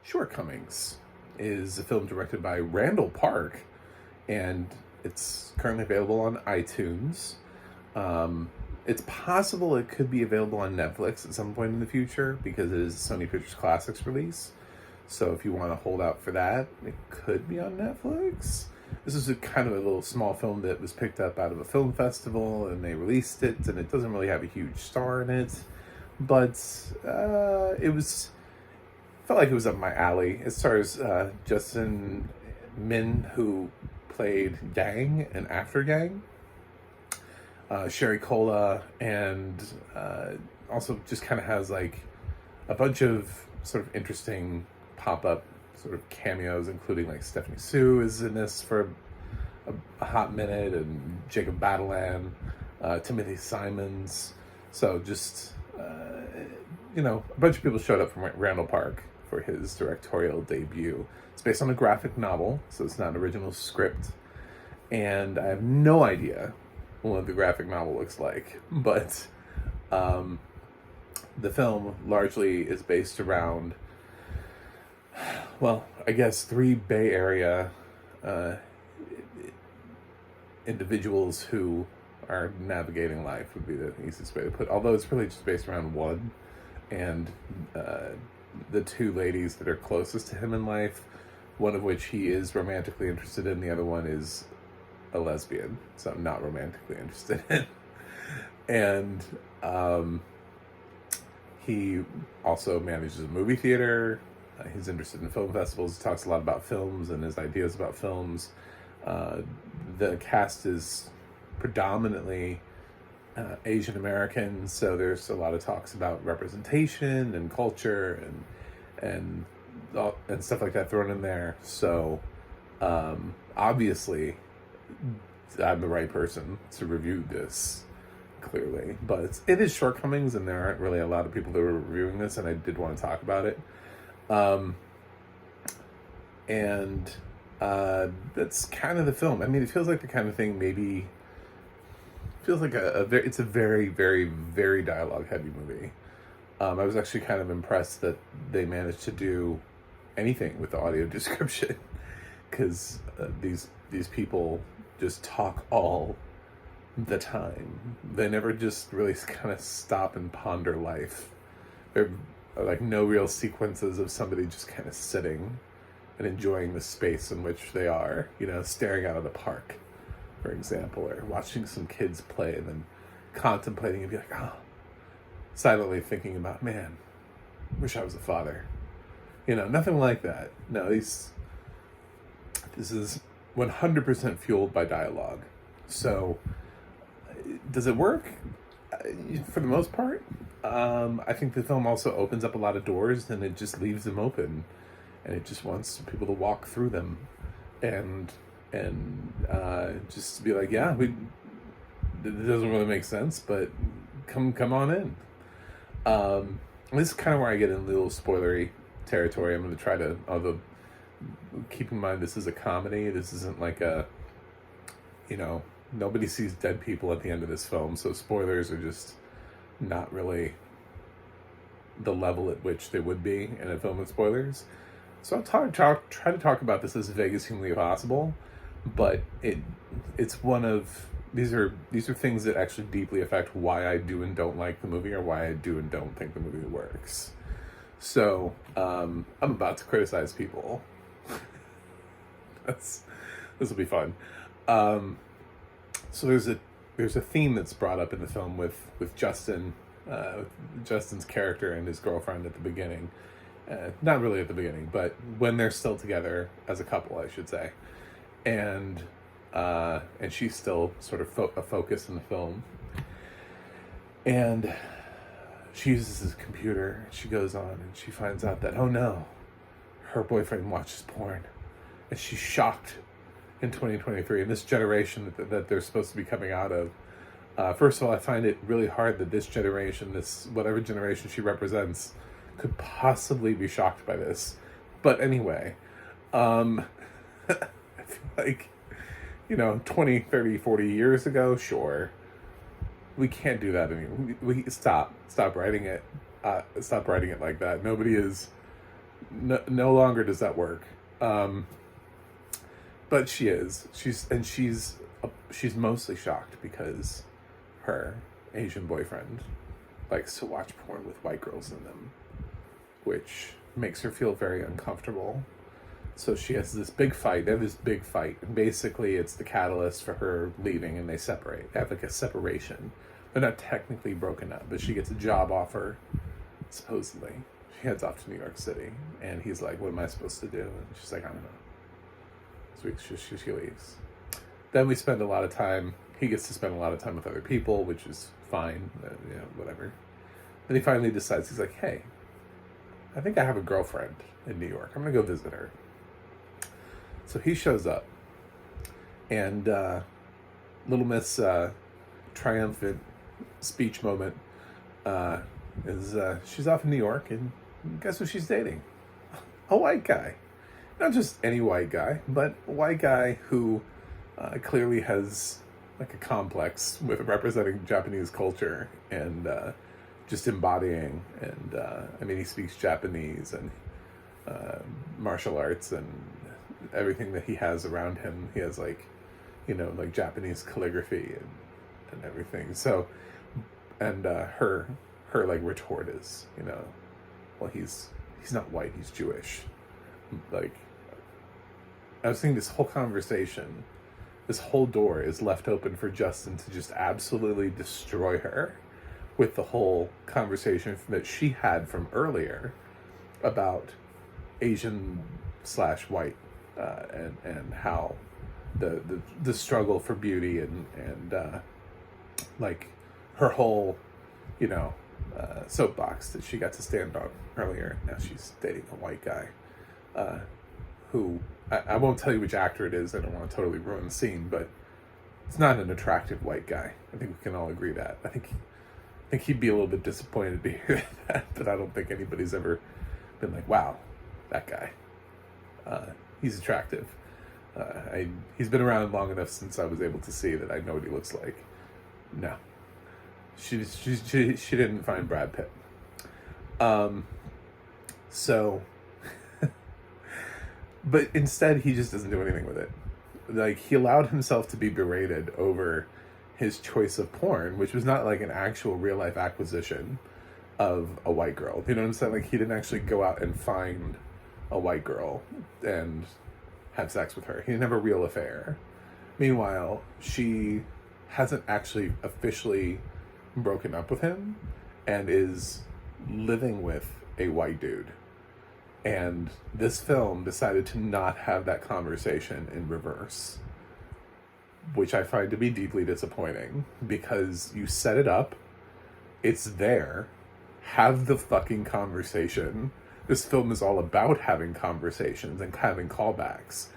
Shortcomings is a film directed by Randall Park, and it's currently available on iTunes. It's possible it could be available on Netflix at some point in the future because it is a Sony Pictures Classics release. So if you want to hold out for that, it could be on Netflix. This is a kind of a little small film that was picked up out of a film festival, and they released it, and it doesn't really have a huge star in it, but it was felt like it was up my alley. It stars Justin Min, who played Gang and After Gang, Sherry Cola, and also just kind of has like a bunch of sort of interesting pop-up sort of cameos, including like Stephanie Sue is in this for a hot minute, and Jacob Batalon, Timothy Simons. So just a bunch of people showed up from Randall Park for his directorial debut. It's based on a graphic novel, so it's not an original script, and I have no idea what the graphic novel looks like, but the film largely is based around, well, I guess 3 Bay Area individuals who are navigating life would be the easiest way to put it. Although it's really just based around one, and the 2 ladies that are closest to him in life, one of which he is romantically interested in, the other one is a lesbian, so I'm not romantically interested in. And he also manages a movie theater. He's interested in film festivals. He talks a lot about films and his ideas about films. The cast is predominantly Asian American, so there's a lot of talks about representation and culture and stuff like that thrown in there. So obviously, I'm the right person to review this, clearly, but it is Shortcomings, and there aren't really a lot of people that were reviewing this, and I did want to talk about it. That's kind of the film. I mean, it feels like the kind of thing, maybe feels like it's a very, very, very dialogue heavy movie. I was actually kind of impressed that they managed to do anything with the audio description, because these people just talk all the time. They never just really kind of stop and ponder life. There are like no real sequences of somebody just kind of sitting and enjoying the space in which they are, staring out at a park, for example, or watching some kids play and then contemplating and be like, silently thinking about, man, wish I was a father. Nothing like that. No, this is 100% fueled by dialogue. So, does it work? For the most part. I think the film also opens up a lot of doors, and it just leaves them open, and it just wants people to walk through them, and just be like, yeah, it doesn't really make sense, but come on in. This is kind of where I get in a little spoilery territory. I'm going to try to, although keep in mind this is a comedy, this isn't like nobody sees dead people at the end of this film, so spoilers are just not really the level at which they would be in a film with spoilers. So I'll try to talk about this as vague as humanly possible, but it's one of these are things that actually deeply affect why I do and don't like the movie, or why I do and don't think the movie works. So I'm about to criticize people. This will be fun. So there's a theme that's brought up in the film with Justin's character and his girlfriend at the beginning. Not really at the beginning, but when they're still together as a couple, I should say. And she's still sort of a focus in the film. And she uses his computer. She goes on and she finds out that, oh no, her boyfriend watches porn. And she's shocked in 2023, in this generation that they're supposed to be coming out of. First of all, I find it really hard that this generation, whatever generation she represents, could possibly be shocked by this. But anyway, I feel like, 20, 30, 40 years ago, sure, we can't do that anymore. We stop writing it. Stop writing it like that. Nobody is no longer does that work. But she is. She's mostly shocked because her Asian boyfriend likes to watch porn with white girls in them, which makes her feel very uncomfortable. So she has this big fight. They have this big fight, and basically it's the catalyst for her leaving, and they separate. They have like a separation. They're not technically broken up, but she gets a job offer, supposedly. She heads off to New York City, and he's like, what am I supposed to do? And she's like, I don't know. So she leaves. Then we spend a lot of time, he gets to spend a lot of time with other people, which is fine, whatever. Then he finally decides, he's like, hey, I think I have a girlfriend in New York. I'm going to go visit her. So he shows up, and Little Miss triumphant speech moment is she's off in New York, and guess who she's dating? A white guy. Not just any white guy, but a white guy who clearly has like a complex with representing Japanese culture and just embodying. And I mean, he speaks Japanese and martial arts and everything that he has around him. He has like Japanese calligraphy and everything. So, and her like retort is, well, he's not white, he's Jewish. Like, I was thinking this whole conversation, this whole door is left open for Justin to just absolutely destroy her with the whole conversation that she had from earlier about Asian/white and how the struggle for beauty and like her whole soapbox that she got to stand on earlier. Now she's dating a white guy who I won't tell you which actor it is. I don't want to totally ruin the scene, but it's not an attractive white guy. I think we can all agree that. I think he'd be a little bit disappointed to hear that, but I don't think anybody's ever been like, wow, that guy. He's attractive. He's been around long enough since I was able to see that I know what he looks like. No. She didn't find Brad Pitt. So, but instead he just doesn't do anything with it. Like, he allowed himself to be berated over his choice of porn, which was not like an actual real life acquisition of a white girl. You know what I'm saying? Like, he didn't actually go out and find a white girl and have sex with her. He didn't have a real affair. Meanwhile, she hasn't actually officially broken up with him and is living with a white dude. And this film decided to not have that conversation in reverse, which I find to be deeply disappointing, because you set it up, it's there, have the fucking conversation. This film is all about having conversations and having callbacks.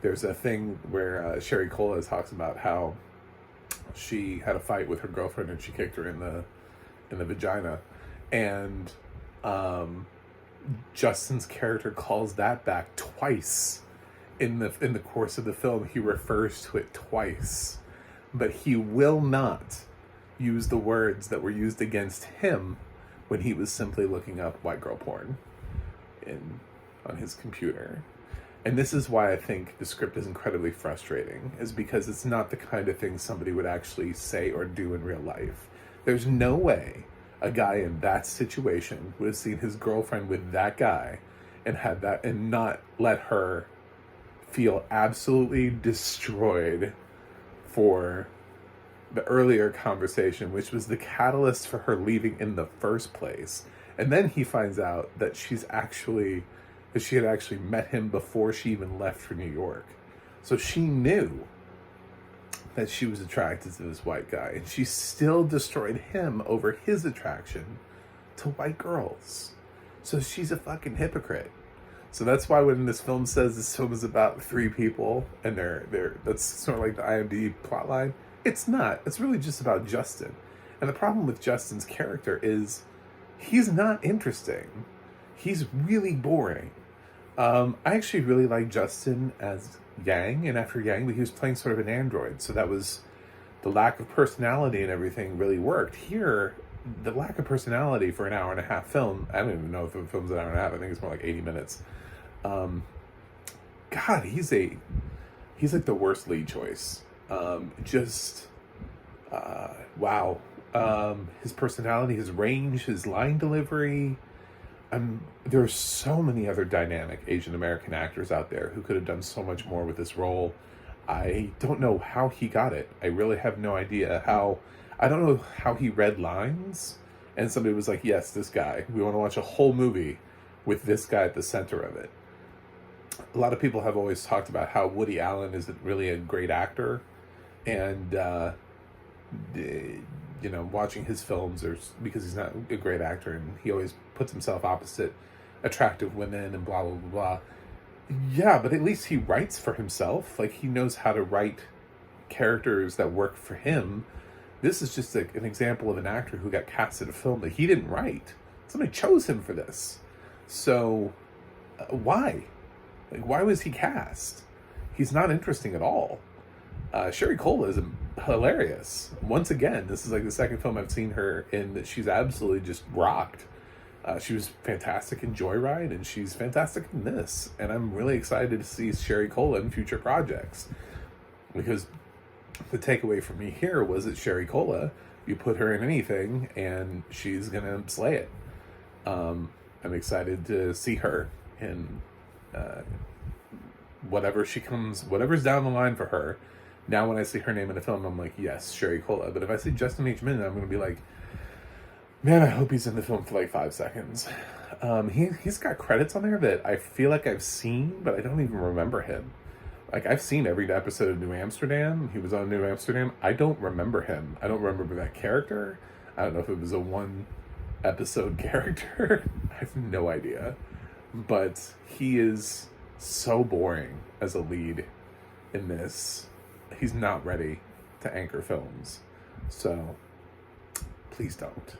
There's a thing where Sherry Cola talks about how she had a fight with her girlfriend and she kicked her in the vagina, and Justin's character calls that back twice in the course of the film. He refers to it twice, but he will not use the words that were used against him when he was simply looking up white girl porn on his computer. And this is why I think the script is incredibly frustrating, is because it's not the kind of thing somebody would actually say or do in real life. There's no way a guy in that situation would have seen his girlfriend with that guy and had that and not let her feel absolutely destroyed for the earlier conversation, which was the catalyst for her leaving in the first place. And then he finds out that she had actually met him before she even left for New York. So she knew that she was attracted to this white guy, and she still destroyed him over his attraction to white girls. So she's a fucking hypocrite. So that's why when this film says this film is about three people and that's sort of like the IMDb plotline, it's not. It's really just about Justin. And the problem with Justin's character is he's not interesting. He's really boring. I actually really like Justin as Yang, and after Yang, but he was playing sort of an android, so that was the lack of personality and everything really worked. Here, the lack of personality for an hour and a half film. I don't even know if the film's an hour and a half. I think it's more like 80 minutes. God, he's like the worst lead choice. Wow. His personality, his range, his line delivery. There's so many other dynamic Asian American actors out there who could have done so much more with this role. I don't know how he got it. I really have no idea how. I don't know how he read lines and somebody was like, yes, this guy. We want to watch a whole movie with this guy at the center of it. A lot of people have always talked about how Woody Allen isn't really a great actor. And, watching his films, because he's not a great actor and he always puts himself opposite attractive women and blah, blah, blah, blah. Yeah, but at least he writes for himself. Like, he knows how to write characters that work for him. This is just an example of an actor who got cast in a film that he didn't write. Somebody chose him for this. So, why? Like, why was he cast? He's not interesting at all. Sherry Cola is hilarious. Once again, this is like the second film I've seen her in that she's absolutely just rocked. She was fantastic in Joyride, and she's fantastic in this. And I'm really excited to see Sherry Cola in future projects. Because the takeaway for me here was that Sherry Cola, you put her in anything, and she's going to slay it. I'm excited to see her in whatever's down the line for her. Now when I see her name in a film, I'm like, yes, Sherry Cola. But if I see Justin H. Min, I'm going to be like, man, I hope he's in the film for like 5 seconds. He's got credits on there that I feel like I've seen, but I don't even remember him. Like, I've seen every episode of New Amsterdam. He was on New Amsterdam. I don't remember him. I don't remember that character. I don't know if it was a one-episode character. I have no idea. But he is so boring as a lead in this. He's not ready to anchor films. So, please don't.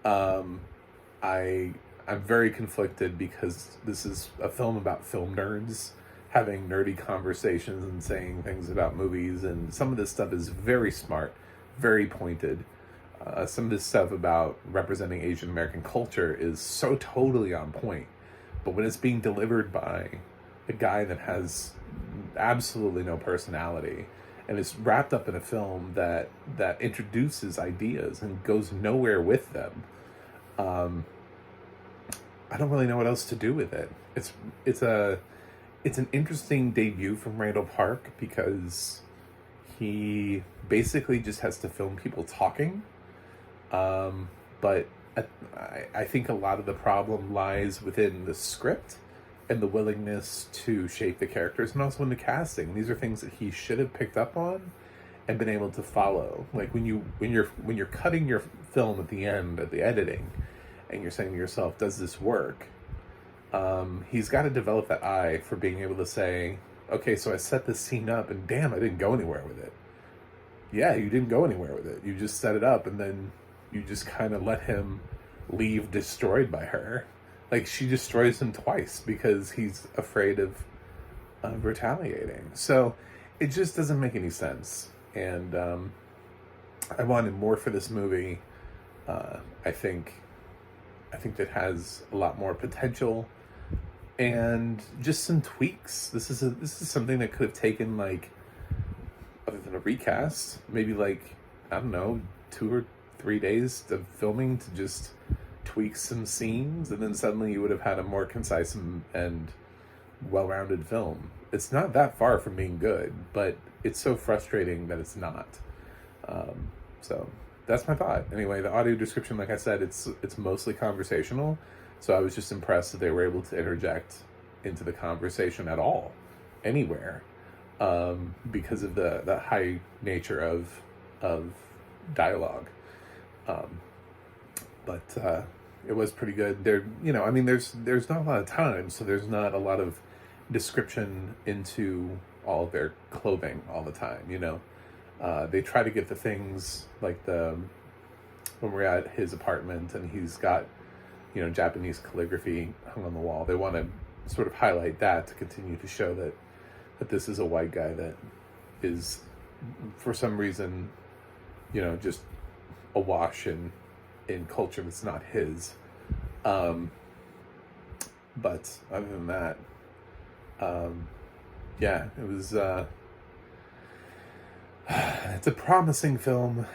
I'm very conflicted because this is a film about film nerds having nerdy conversations and saying things about movies, and some of this stuff is very smart, very pointed. Some of this stuff about representing Asian American culture is so totally on point. But when it's being delivered by a guy that has absolutely no personality and is wrapped up in a film that introduces ideas and goes nowhere with them, I don't really know what else to do with it. It's an interesting debut from Randall Park because he basically just has to film people talking. But I think a lot of the problem lies within the script and the willingness to shape the characters, and also in the casting. These are things that he should have picked up on and been able to follow. Like when you're cutting your film at the end, at the editing, and you're saying to yourself, does this work? He's got to develop that eye for being able to say, okay, so I set this scene up and damn, I didn't go anywhere with it. Yeah, you didn't go anywhere with it. You just set it up and then you just kind of let him leave destroyed by her. Like, she destroys him twice because he's afraid of retaliating. So it just doesn't make any sense. And I wanted more for this movie. I think that has a lot more potential and just some tweaks. This is something that could have taken, like, other than a recast, maybe like, I don't know, 2 or 3 days of filming to just tweak some scenes, and then suddenly you would have had a more concise and well-rounded film. It's not that far from being good, but it's so frustrating that it's not. So that's my thought. Anyway, the audio description, like I said, it's mostly conversational, so I was just impressed that they were able to interject into the conversation at all, anywhere, because of the high nature of dialogue. But it was pretty good. There's not a lot of time, so there's not a lot of description into all of their clothing all the time, They try to get the things like when we're at his apartment and he's got, Japanese calligraphy hung on the wall. They want to sort of highlight that to continue to show that this is a white guy that is, for some reason, just awash in in culture that's not his. But other than that, yeah, it was, it's a promising film.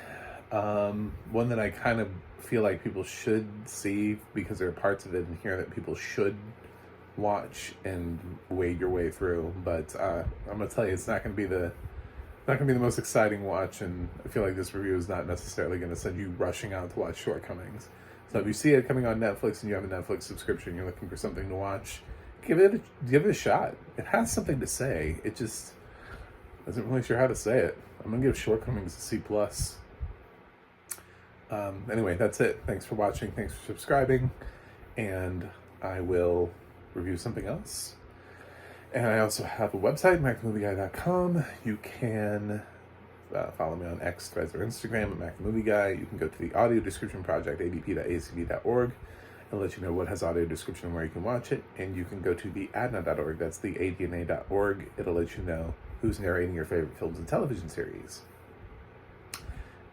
One that I kind of feel like people should see, because there are parts of it in here that people should watch and wade your way through. But I'm gonna tell you, it's not gonna be the most exciting watch, and I feel like this review is not necessarily going to send you rushing out to watch Shortcomings. So if you see it coming on Netflix and you have a Netflix subscription, you're looking for something to watch, give it a shot. It has something to say. It just isn't really sure how to say it. I'm gonna give Shortcomings a C+. Anyway, that's it. Thanks for watching. Thanks for subscribing, and I will review something else. And I also have a website, MacTheMovieGuy.com. You can follow me on X, Threads, or Instagram at MacTheMovieGuy. You can go to the audio description project, adp.acb.org, and let you know what has audio description and where you can watch it. And you can go to the adna.org, that's the adna.org. It'll let you know who's narrating your favorite films and television series.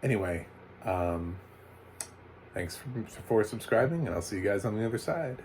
Anyway, thanks for subscribing, and I'll see you guys on the other side.